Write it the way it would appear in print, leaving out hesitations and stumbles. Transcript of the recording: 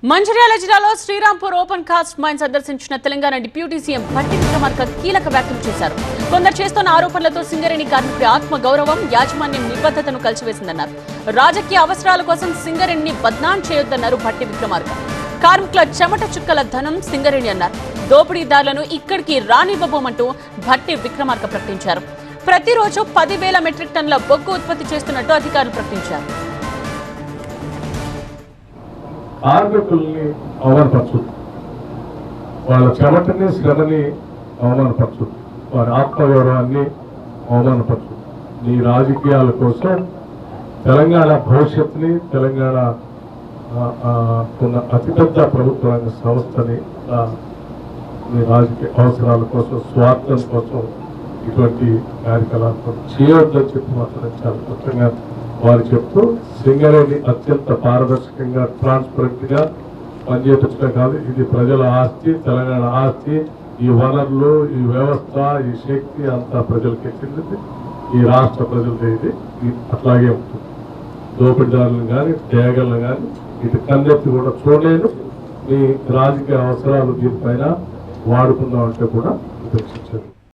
మంచిర్యాల జిల్లాలో Srirampur open cast mine సందర్శించిన Telangana deputy CM Bhatti Vikramarka కీలక వ్యాఖ్యలు చేశారు. కొందరు చేస్తున్న ఆరోపణలతో సింగరేణి కార్మికుడి ఆత్మ గౌరవం, యాజమాన్యం నిబద్ధతను కలిసివేసిందన్నారు. రాజకీయ అవసరాల కోసం సింగరేణిని బద్నాం చేయొద్దన్నారు భట్టి విక్రమార్క. కార్మికుల చెమట చుక్కల ధనం సింగరేణి అన్నారు. దోపిడీదారులను ఇక్కడికి రానివ్వబోమంటూ భట్టి విక్రమార్క ప్రకటించారు. ప్రతిరోజు 10,000 మెట్రిక్ టన్నుల బొగ్గు ఉత్పత్తి చేస్తున్నట్టు అధికారులు ప్రకటించారు. కార్మికుల్ని అవమానపరచుద్దు, వాళ్ళ చెమటని శ్రమని అవమానపరచుద్దు, వారి ఆత్మగౌరవాన్ని అవమానపరచుద్దు. నీ రాజకీయాల కోసం తెలంగాణ భవిష్యత్తుని, తెలంగాణ ఉన్న అతిపెద్ద ప్రభుత్వ రంగ సంస్థని నీ రాజకీయ అవసరాల కోసం, స్వార్థం కోసం ఇటువంటి కార్యకలాపాలు చేయవద్దని చెప్పి మాత్రం చాలా స్పష్టంగా వారు చెప్తూ, సింగరేణి అత్యంత పారదర్శకంగా, ట్రాన్స్పరెంట్ గా పనిచేయటమే కాదు, ఇది ప్రజల ఆస్తి, తెలంగాణ ఆస్తి. ఈ వనరులు, ఈ వ్యవస్థ, ఈ శక్తి అంతా ప్రజలకి చెందింది, ఈ రాష్ట్ర ప్రజలది. ఇది అట్లాగే ఉంటుంది. దోపిడీదారులను కానీ, త్యాగలను కానీ ఇది కన్నెత్తి కూడా చూడలేను. మీ రాజకీయ అవసరాలు దీనిపైన వాడుకుందామంటే కూడా ఉపేక్షించారు.